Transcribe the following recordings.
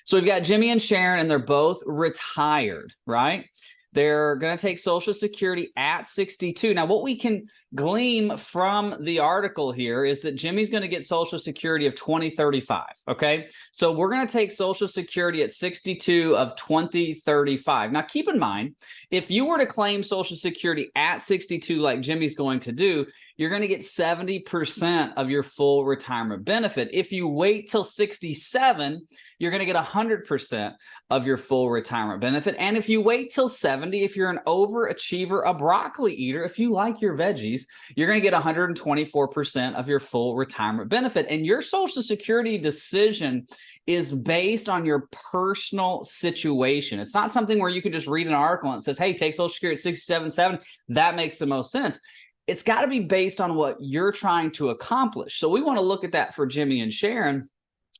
So we've got Jimmy and Sharon, and they're both retired, right? They're going to take Social Security at 62. Now, what we can glean from the article here is that Jimmy's going to get Social Security of 2035, okay? So we're going to take Social Security at 62 of 2035. Now, keep in mind, if you were to claim Social Security at 62 like Jimmy's going to do, you're going to get 70% of your full retirement benefit. If you wait till 67, you're going to get 100% of your full retirement benefit. And if you wait till 70, if you're an overachiever, a broccoli eater, if you like your veggies, you're going to get 124% of your full retirement benefit. And your Social Security decision is based on your personal situation. It's not something where you can just read an article and it says, hey, take Social Security at 67.7. That makes the most sense. It's got to be based on what you're trying to accomplish. So we want to look at that for Jimmy and Sharon.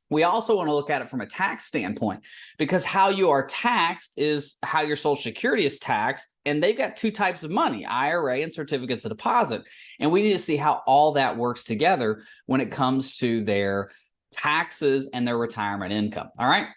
We also want to look at it from a tax standpoint, because how you are taxed is how your Social Security is taxed. And they've got two types of money, IRA and certificates of deposit. And we need to see how all that works together when it comes to their taxes and their retirement income. All right.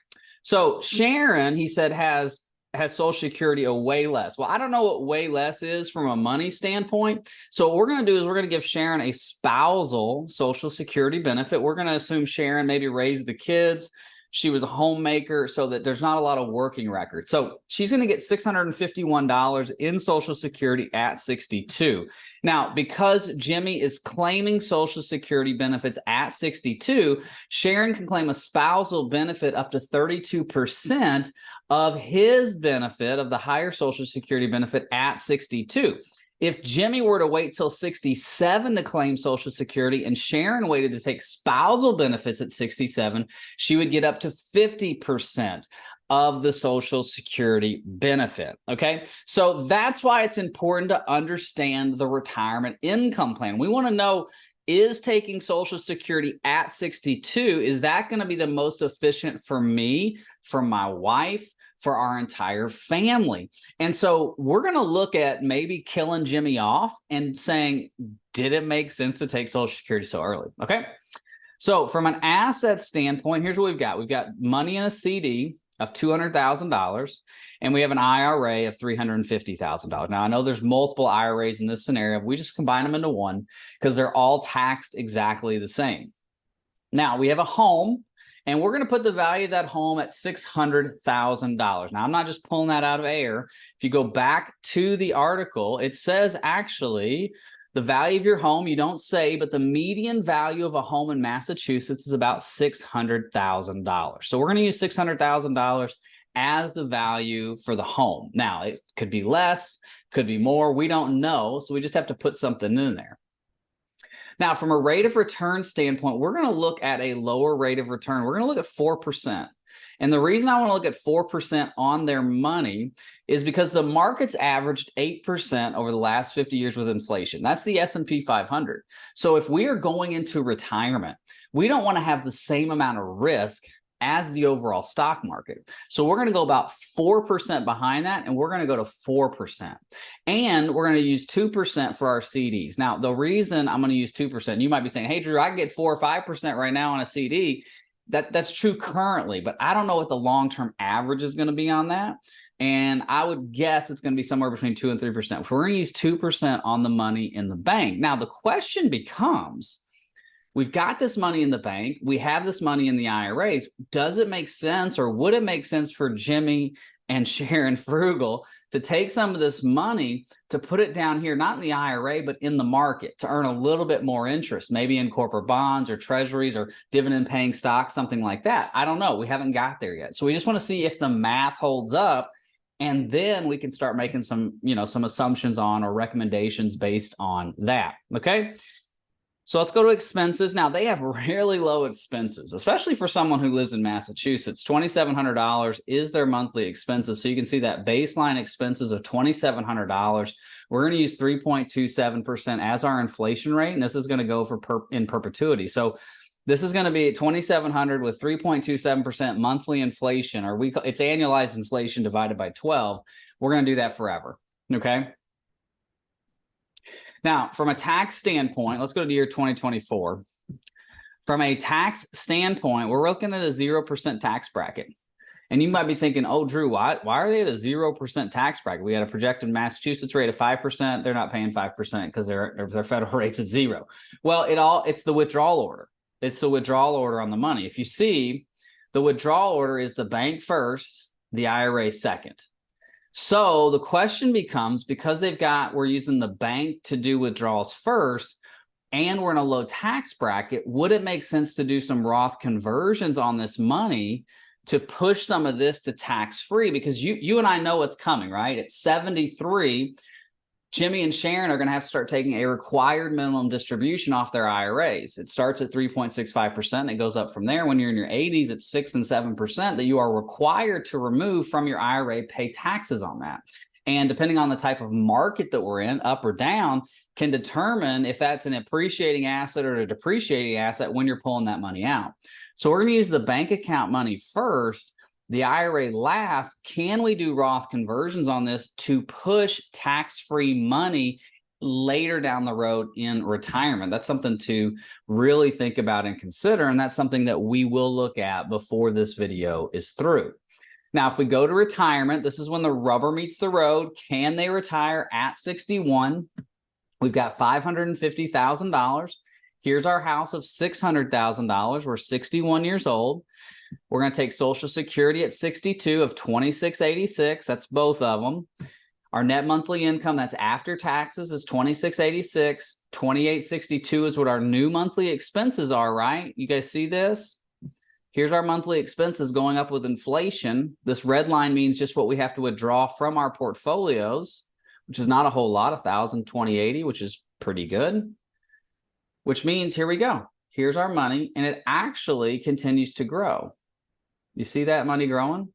So Sharon, he said, has Social Security a way less. Well, I don't know what way less is from a money standpoint. So what we're going to do is we're going to give Sharon a spousal Social Security benefit. We're going to assume Sharon maybe raised the kids. She was a homemaker, so that there's not a lot of working record. So she's going to get $651 in Social Security at 62. Now, because Jimmy is claiming Social Security benefits at 62, Sharon can claim a spousal benefit up to 32% of his benefit of the higher Social Security benefit at 62. If Jimmy were to wait till 67 to claim Social Security and Sharon waited to take spousal benefits at 67, she would get up to 50% of the Social Security benefit. Okay, so that's why it's important to understand the retirement income plan. We want to know, is taking Social Security at 62, is that going to be the most efficient for me, for my wife, for our entire family? And so we're going to look at maybe killing Jimmy off and saying, did it make sense to take Social Security so early? Okay. So from an asset standpoint, here's what we've got. We've got money in a CD of $200,000, and we have an IRA of $350,000. Now, I know there's multiple IRAs in this scenario. We just combine them into one because they're all taxed exactly the same. Now, we have a home, and we're going to put the value of that home at $600,000. Now, I'm not just pulling that out of air. If you go back to the article, it says actually the value of your home, you don't say, but the median value of a home in Massachusetts is about $600,000. So we're going to use $600,000 as the value for the home. Now, it could be less, could be more. We don't know. So we just have to put something in there. Now, from a rate of return standpoint, we're going to look at a lower rate of return. We're going to look at 4%. And the reason I want to look at 4% on their money is because the market's averaged 8% over the last 50 years with inflation. That's the S&P 500. So if we are going into retirement, we don't want to have the same amount of risk as the overall stock market. So we're going to go about 4% behind that, and we're going to go to 4%. And we're going to use 2% for our CDs. Now, the reason I'm going to use 2%, you might be saying, hey, Drew, I can get 4 or 5% right now on a CD. That's true currently, but I don't know what the long-term average is going to be on that. And I would guess it's going to be somewhere between 2 and 3%. So we're going to use 2% on the money in the bank. Now, the question becomes, we've got this money in the bank. We have this money in the IRAs. Does it make sense, or would it make sense for Jimmy and Sharon Frugal to take some of this money to put it down here, not in the IRA, but in the market to earn a little bit more interest, maybe in corporate bonds or treasuries or dividend paying stocks, something like that? I don't know. We haven't got there yet. So we just want to see if the math holds up, and then we can start making some assumptions on or recommendations based on that. Okay. So let's go to expenses. Now, they have really low expenses, especially for someone who lives in Massachusetts. $2,700 is their monthly expenses. So you can see that baseline expenses of $2,700. We're going to use 3.27% as our inflation rate, and this is going to go for in perpetuity. So this is going to be $2,700 with 3.27% monthly inflation, or it's annualized inflation divided by 12. We're going to do that forever. Okay. Now, from a tax standpoint, let's go to the year 2024. From a tax standpoint, we're looking at a 0% tax bracket. And you might be thinking, oh, Drew, why are they at a 0% tax bracket? We had a projected Massachusetts rate of 5%. They're not paying 5% because their federal rate's at 0. Well, it's the withdrawal order. It's the withdrawal order on the money. If you see, the withdrawal order is the bank first, the IRA second. So the question becomes, because we're using the bank to do withdrawals first, and we're in a low tax bracket, would it make sense to do some Roth conversions on this money to push some of this to tax-free? Because you and I know what's coming, right? At 73, Jimmy and Sharon are going to have to start taking a required minimum distribution off their IRAs. It starts at 3.65%. And it goes up from there. When you're in your 80s, it's 6 and 7% that you are required to remove from your IRA, pay taxes on that. And depending on the type of market that we're in, up or down, can determine if that's an appreciating asset or a depreciating asset when you're pulling that money out. So we're going to use the bank account money first, the IRA last. Can we do Roth conversions on this to push tax-free money later down the road in retirement? That's something to really think about and consider. And that's something that we will look at before this video is through. Now, if we go to retirement, this is when the rubber meets the road. Can they retire at 61? We've got $550,000. Here's our house of $600,000. We're 61 years old. We're going to take Social Security at 62 of $2686. That's both of them. Our net monthly income, that's after taxes, is $2686. $2862 is what our new monthly expenses are, right? You guys see this? Here's our monthly expenses going up with inflation. This red line means just what we have to withdraw from our portfolios, which is not a whole lot, 1,000, 2080, which is pretty good. Which means, here we go. Here's our money, and it actually continues to grow. You see that money growing?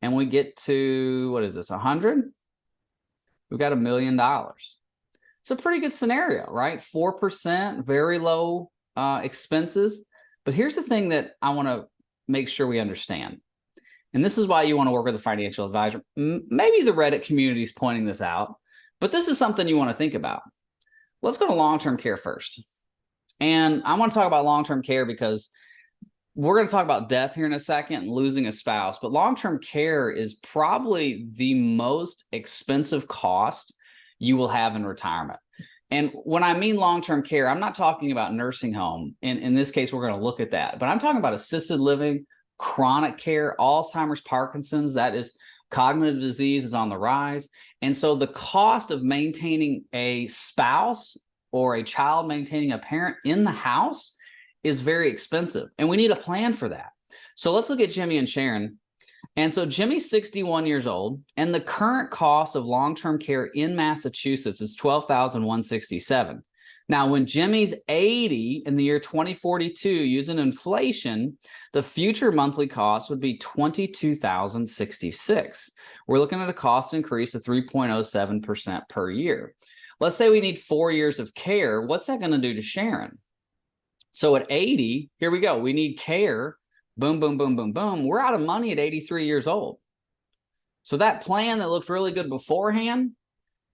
And we get to, what is this, 100? We've got $1 million. It's a pretty good scenario, right? 4%, very low expenses. But here's the thing that I want to make sure we understand. And this is why you want to work with a financial advisor. Maybe the Reddit community is pointing this out, but this is something you want to think about. Let's go to long-term care first. And I want to talk about long-term care because we're going to talk about death here in a second and losing a spouse. But long-term care is probably the most expensive cost you will have in retirement. And when I mean long-term care, I'm not talking about nursing home. In this case, we're going to look at that. But I'm talking about assisted living, chronic care, Alzheimer's, Parkinson's. That is, cognitive disease is on the rise. And so the cost of maintaining a spouse or a child maintaining a parent in the house is very expensive. And we need a plan for that. So let's look at Jimmy and Sharon. And so Jimmy's 61 years old, and the current cost of long-term care in Massachusetts is $12,167. Now, when Jimmy's 80 in the year 2042, using inflation, the future monthly cost would be $22,066. We're looking at a cost increase of 3.07% per year. Let's say we need 4 years of care. What's that going to do to Sharon? So at 80, here we go. We need care. Boom, boom, boom, boom, boom. We're out of money at 83 years old. So that plan that looked really good beforehand,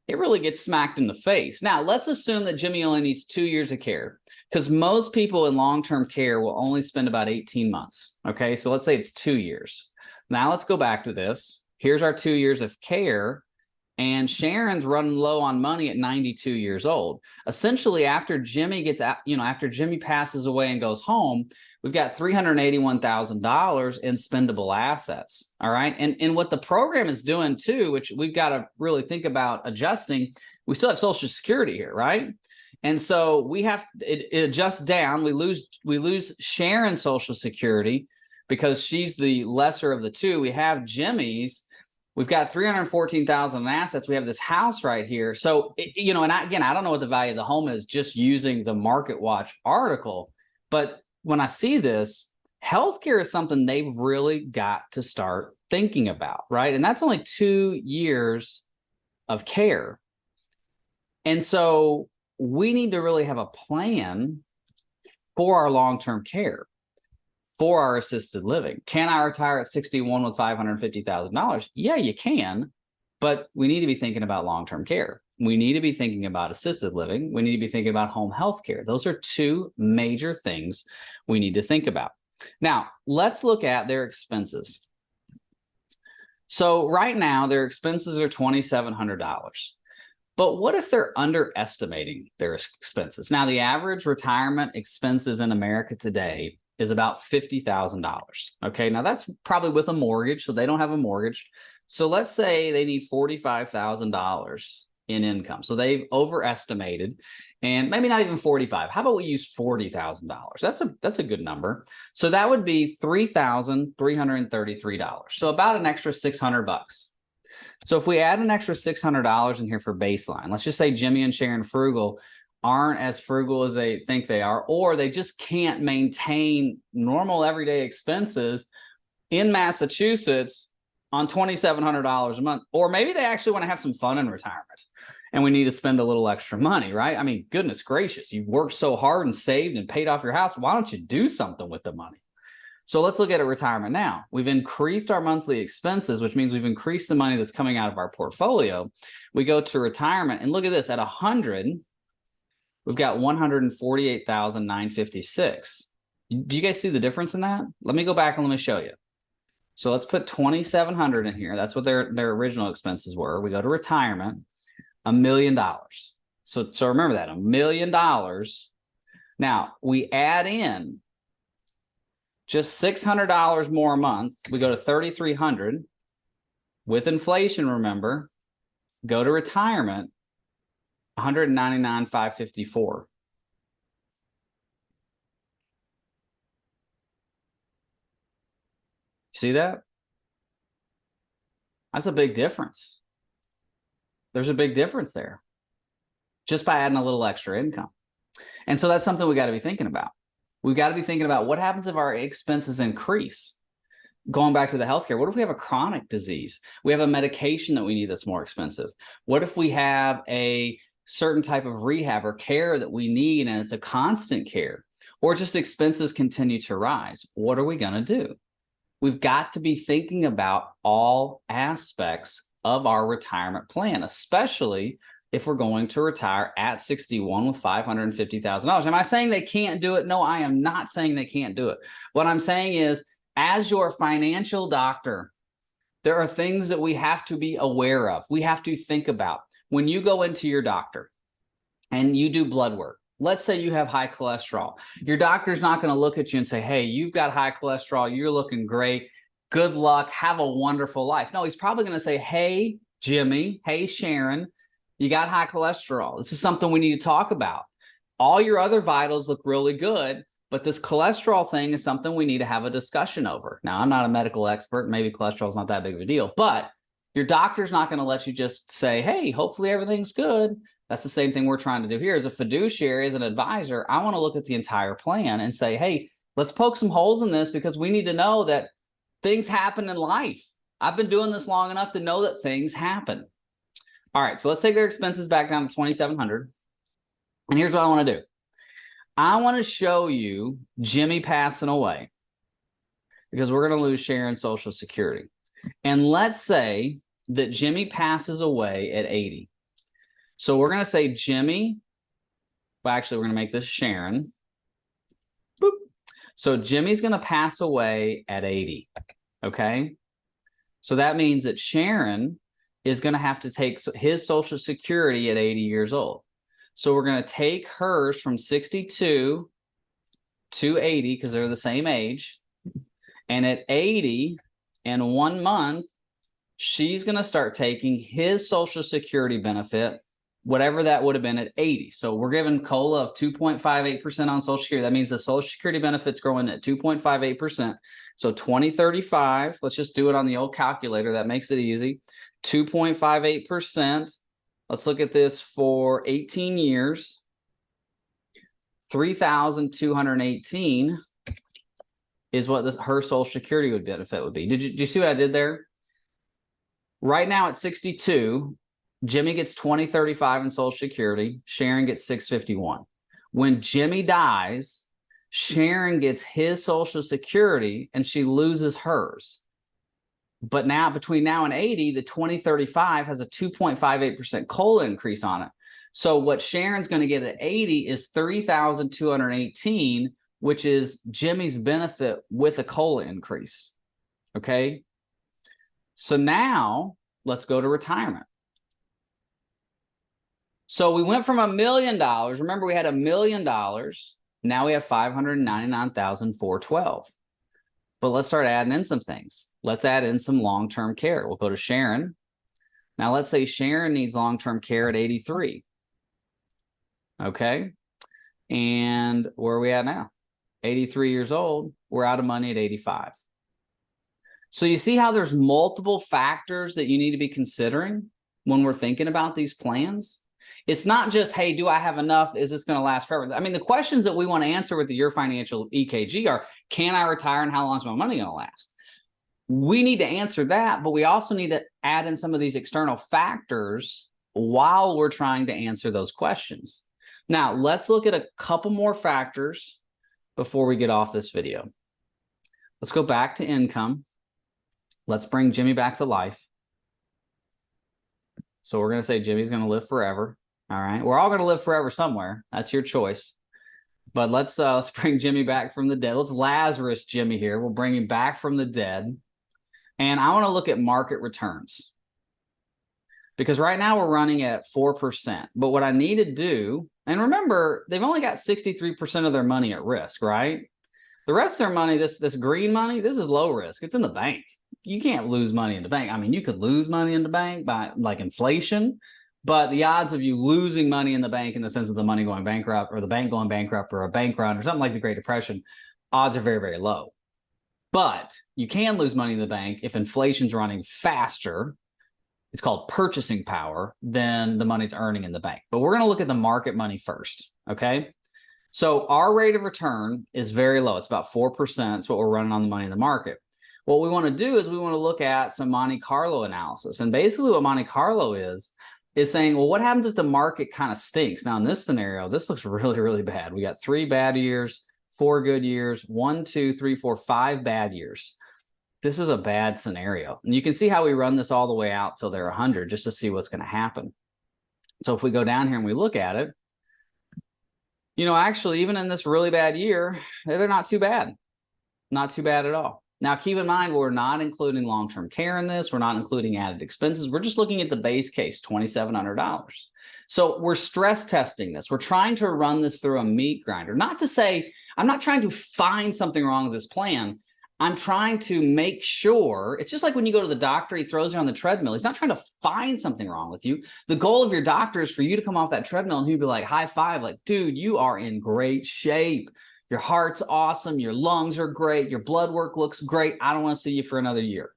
it really gets smacked in the face. Now, let's assume that Jimmy only needs 2 years of care, because most people in long-term care will only spend about 18 months. Okay, so let's say it's 2 years. Now let's go back to this. Here's our 2 years of care. And Sharon's running low on money at 92 years old. Essentially, after Jimmy gets out, after Jimmy passes away and goes home, we've got $381,000 in spendable assets. All right. And what the program is doing too, which we've got to really think about adjusting, we still have Social Security here, right? And so it adjusts down. We lose Sharon's Social Security because she's the lesser of the two. We have Jimmy's. We've got $314,000 in assets. We have this house right here. So, and I don't know what the value of the home is just using the Market Watch article. But when I see this, healthcare is something they've really got to start thinking about, right? And that's only 2 years of care. And so we need to really have a plan for our long-term care, for our assisted living. Can I retire at 61 with $550,000? Yeah, you can, but we need to be thinking about long-term care. We need to be thinking about assisted living. We need to be thinking about home health care. Those are two major things we need to think about. Now, let's look at their expenses. So right now, their expenses are $2,700. But what if they're underestimating their expenses? Now, the average retirement expenses in America today is about $50,000. Okay, now that's probably with a mortgage, so they don't have a mortgage. So let's say they need $45,000 in income. So they've overestimated, and maybe not even 45. How about we use $40,000? That's a good number. So that would be $3,333. So about an extra $600. So if we add an extra $600 in here for baseline, let's just say Jimmy and Sharon Frugal aren't as frugal as they think they are, or they just can't maintain normal everyday expenses in Massachusetts on $2,700 a month, or maybe they actually want to have some fun in retirement and we need to spend a little extra money, right? I mean, goodness gracious, you've worked so hard and saved and paid off your house. Why don't you do something with the money? So let's look at a retirement now. We've increased our monthly expenses, which means we've increased the money that's coming out of our portfolio. We go to retirement and look at this. At 100, we've got $148,956. Do you guys see the difference in that? Let me go back and let me show you. So let's put 2,700 in here. That's what their original expenses were. We go to retirement, $1 million. So remember that, $1 million. Now we add in just $600 more a month. We go to $3,300 with inflation. Remember, go to retirement, $199,554. See that? That's a big difference. There's a big difference there just by adding a little extra income. And so that's something we got to be thinking about. We've got to be thinking about what happens if our expenses increase. Going back to the healthcare, what if we have a chronic disease? We have a medication that we need that's more expensive. What if we have a certain type of rehab or care that we need and it's a constant care, or just expenses continue to rise? What are we going to do? We've got to be thinking about all aspects of our retirement plan, especially if we're going to retire at 61 with $550,000. Am I saying they can't do it? No, I am not saying they can't do it. What I'm saying is, as your financial doctor, there are things that we have to be aware of. We have to think about. When you go into your doctor and you do blood work, let's say you have high cholesterol. Your doctor's not going to look at you and say, hey, you've got high cholesterol. You're looking great. Good luck. Have a wonderful life. No, he's probably going to say, hey, Jimmy, hey, Sharon, you got high cholesterol. This is something we need to talk about. All your other vitals look really good, but this cholesterol thing is something we need to have a discussion over. Now, I'm not a medical expert. Maybe cholesterol is not that big of a deal, but your doctor's not going to let you just say, hey, hopefully everything's good. That's the same thing we're trying to do here. As a fiduciary, as an advisor, I want to look at the entire plan and say, hey, let's poke some holes in this because we need to know that things happen in life. I've been doing this long enough to know that things happen. All right, so let's take their expenses back down to $2,700. And here's what I want to do. I want to show you Jimmy passing away because we're going to lose Sharon's Social Security. And let's say that Jimmy passes away at 80. So we're going to say Jimmy, well, actually, we're going to make this Sharon. Boop. So Jimmy's going to pass away at 80, okay? So that means that Sharon is going to have to take his Social Security at 80 years old. So we're going to take hers from 62 to 80 because they're the same age. And at 80 in 1 month, she's going to start taking his Social Security benefit, whatever that would have been at 80. So we're giving COLA of 2.58% on Social Security. That means the Social Security benefit's growing at 2.58%. So 2035, let's just do it on the old calculator. That makes it easy. 2.58%. Let's look at this for 18 years. 3,218 is what her Social Security benefit would be. Did you see what I did there? Right now at 62, Jimmy gets 2035 in Social Security. Sharon gets 651. When Jimmy dies, Sharon gets his Social Security and she loses hers. But now between now and 80, the 2035 has a 2.58% COLA increase on it. So what Sharon's going to get at 80 is 3,218, which is Jimmy's benefit with a COLA increase. Okay. So now let's go to retirement. So we went from $1 million. Remember, we had $1 million. Now we have $599,412. But let's start adding in some things. Let's add in some long-term care. We'll go to Sharon. Now let's say Sharon needs long-term care at 83. Okay. And where are we at now? 83 years old. We're out of money at 85. So you see how there's multiple factors that you need to be considering when we're thinking about these plans? It's not just, hey, do I have enough? Is this going to last forever? I mean, the questions that we want to answer with the Your Financial EKG are, can I retire and how long is my money going to last? We need to answer that, but we also need to add in some of these external factors while we're trying to answer those questions. Now, let's look at a couple more factors before we get off this video. Let's go back to income. Let's bring Jimmy back to life. So we're going to say Jimmy's going to live forever. All right. We're all going to live forever somewhere. That's your choice. But let's bring Jimmy back from the dead. Let's Lazarus Jimmy here. We'll bring him back from the dead. And I want to look at market returns. Because right now we're running at 4%. But what I need to do, and remember, they've only got 63% of their money at risk, right? The rest of their money, this green money, this is low risk. It's in the bank. You can't lose money in the bank. I mean, you could lose money in the bank by like inflation, but the odds of you losing money in the bank in the sense of the money going bankrupt or the bank going bankrupt or a bank run or something like the Great Depression, odds are very, very low. But you can lose money in the bank if inflation's running faster. It's called purchasing power than the money's earning in the bank. But we're going to look at the market money first, okay? So our rate of return is very low. It's about 4%. It's what we're running on the money in the market. What we want to do is we want to look at some Monte Carlo analysis. And basically what Monte Carlo is saying, well, what happens if the market kind of stinks? Now, in this scenario, this looks really, really bad. We got 3 bad years, 4 good years, 1, 2, 3, 4, 5 bad years. This is a bad scenario. And you can see how we run this all the way out till they're 100 just to see what's going to happen. So if we go down here and we look at it, you know, actually, even in this really bad year, they're not too bad. Not too bad at all. Now, keep in mind, we're not including long-term care in this. We're not including added expenses. We're just looking at the base case, $2,700. So we're stress testing this. We're trying to run this through a meat grinder. Not to say, I'm not trying to find something wrong with this plan. I'm trying to make sure, it's just like when you go to the doctor, he throws you on the treadmill. He's not trying to find something wrong with you. The goal of your doctor is for you to come off that treadmill and he'd be like, high five, like, dude, you are in great shape. Your heart's awesome. Your lungs are great. Your blood work looks great. I don't want to see you for another year.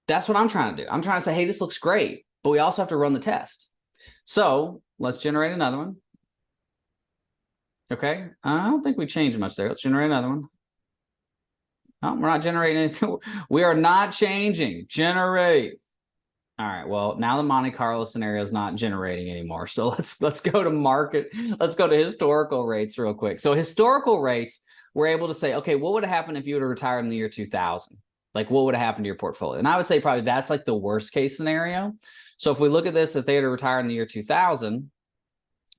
That's what I'm trying to do. I'm trying to say, hey, this looks great, but we also have to run the test. So let's generate another one. Okay. I don't think we changed much there. Let's generate another one. No, we're not generating anything. We are not changing. Generate. All right. Well, now the Monte Carlo scenario is not generating anymore. So let's go to market. Let's go to historical rates real quick. So historical rates, we're able to say, okay, what would have happened if you would have retired in the year 2000? Like, what would have happened to your portfolio? And I would say probably that's like the worst case scenario. So if we look at this, if they had retired in the year 2000,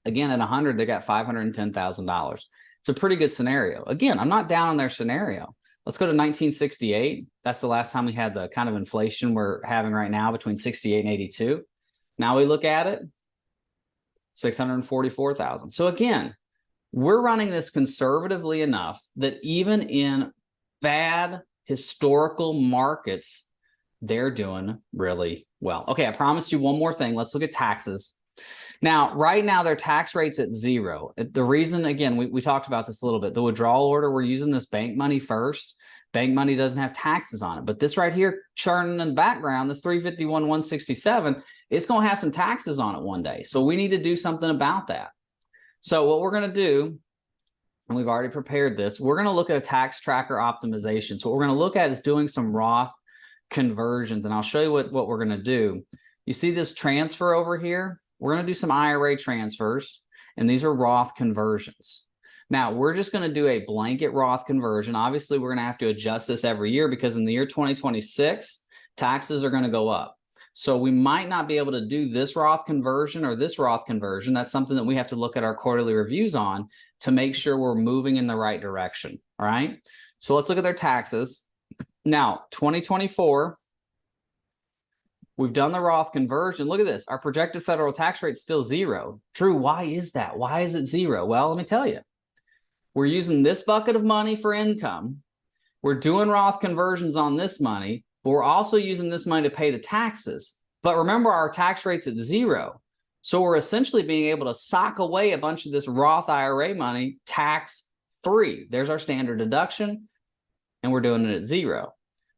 again, at 100, they got $510,000. It's a pretty good scenario. Again, I'm not down on their scenario. Let's go to 1968. That's the last time we had the kind of inflation we're having right now between 68 and 82. Now we look at it, 644,000. So again, we're running this conservatively enough that even in bad historical markets, they're doing really well. Okay, I promised you one more thing. Let's look at taxes. Now, right now, their tax rate's at 0. The reason, again, we talked about this a little bit. The withdrawal order, we're using this bank money first. Bank money doesn't have taxes on it. But this right here, churning in the background, this 351,167, it's going to have some taxes on it one day. So we need to do something about that. So what we're going to do, and we've already prepared this, we're going to look at a tax tracker optimization. So what we're going to look at is doing some Roth conversions. And I'll show you what we're going to do. You see this transfer over here? We're going to do some IRA transfers, and these are Roth conversions. Now, we're just going to do a blanket Roth conversion. Obviously, we're going to have to adjust this every year because in the year 2026, taxes are going to go up. So we might not be able to do this Roth conversion or this Roth conversion. That's something that we have to look at our quarterly reviews on to make sure we're moving in the right direction. All right. So let's look at their taxes. Now, 2024, we've done the Roth conversion. Look at this. Our projected federal tax rate is still 0. Drew, why is that? Why is it 0? Well, let me tell you. We're using this bucket of money for income. We're doing Roth conversions on this money, but we're also using this money to pay the taxes. But remember, our tax rate's at 0. So we're essentially being able to sock away a bunch of this Roth IRA money tax-free. There's our standard deduction, and we're doing it at 0.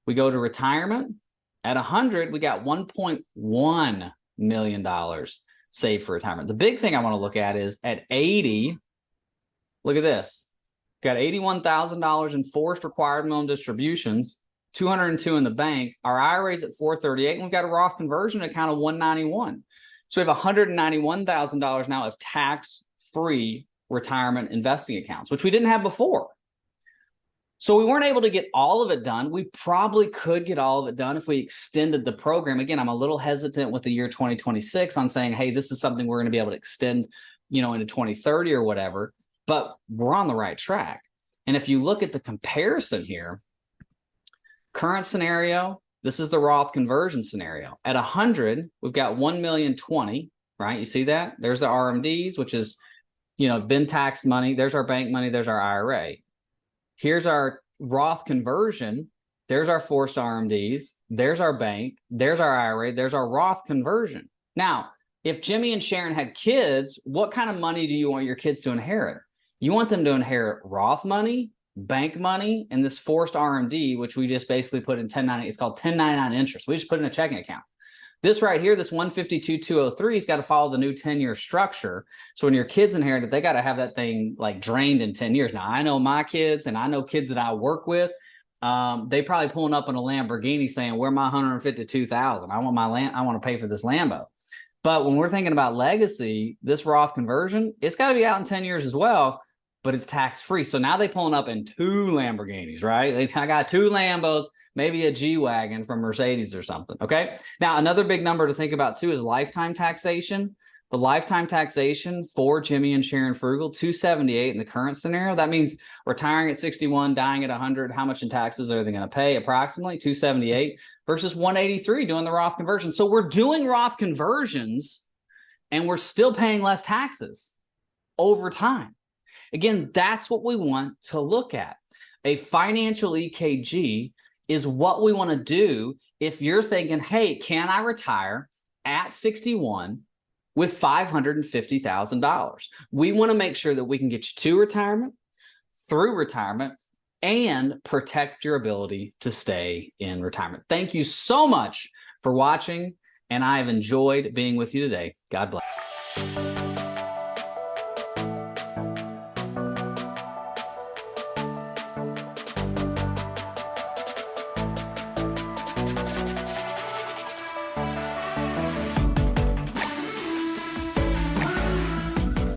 We go to retirement. At 100, we got $1.1 million saved for retirement. The big thing I want to look at is at 80, look at this. Got $81,000 in forced required minimum distributions, 202 in the bank. Our IRA is at 438, and we've got a Roth conversion account of 191. So we have $191,000 now of tax-free retirement investing accounts, which we didn't have before. So we weren't able to get all of it done. We probably could get all of it done if we extended the program. Again, I'm a little hesitant with the year 2026 on saying, hey, this is something we're going to be able to extend, into 2030 or whatever. But we're on the right track. And if you look at the comparison here, current scenario, this is the Roth conversion scenario. At 100, we've got 1,020,000, right? You see that? There's the RMDs, which is, been taxed money. There's our bank money. There's our IRA. Here's our Roth conversion. There's our forced RMDs. There's our bank. There's our IRA. There's our Roth conversion. Now, if Jimmy and Sharon had kids, what kind of money do you want your kids to inherit? You want them to inherit Roth money, bank money, and this forced RMD, which we just basically put in 1099. It's called 1099 interest. We just put in a checking account. This right here, this 152,203 has got to follow the new 10-year structure. So when your kids inherit it, they got to have that thing like drained in 10 years. Now, I know my kids and I know kids that I work with, they probably pulling up in a Lamborghini saying, where my 152,000? I want to pay for this Lambo. But when we're thinking about legacy, this Roth conversion, it's got to be out in 10 years as well, but it's tax-free. So now they pulling up in 2 Lamborghinis, right? I got 2 Lambos, maybe a G-Wagon from Mercedes or something, okay? Now, another big number to think about, too, is lifetime taxation. The lifetime taxation for Jimmy and Sharon Frugal, $278 in the current scenario. That means retiring at 61, dying at 100. How much in taxes are they going to pay? Approximately $278 versus $183 doing the Roth conversion. So we're doing Roth conversions, and we're still paying less taxes over time. Again, that's what we want to look at. A financial EKG is what we want to do if you're thinking, hey, can I retire at 61 with $550,000? We want to make sure that we can get you to retirement, through retirement, and protect your ability to stay in retirement. Thank you so much for watching, and I have enjoyed being with you today. God bless.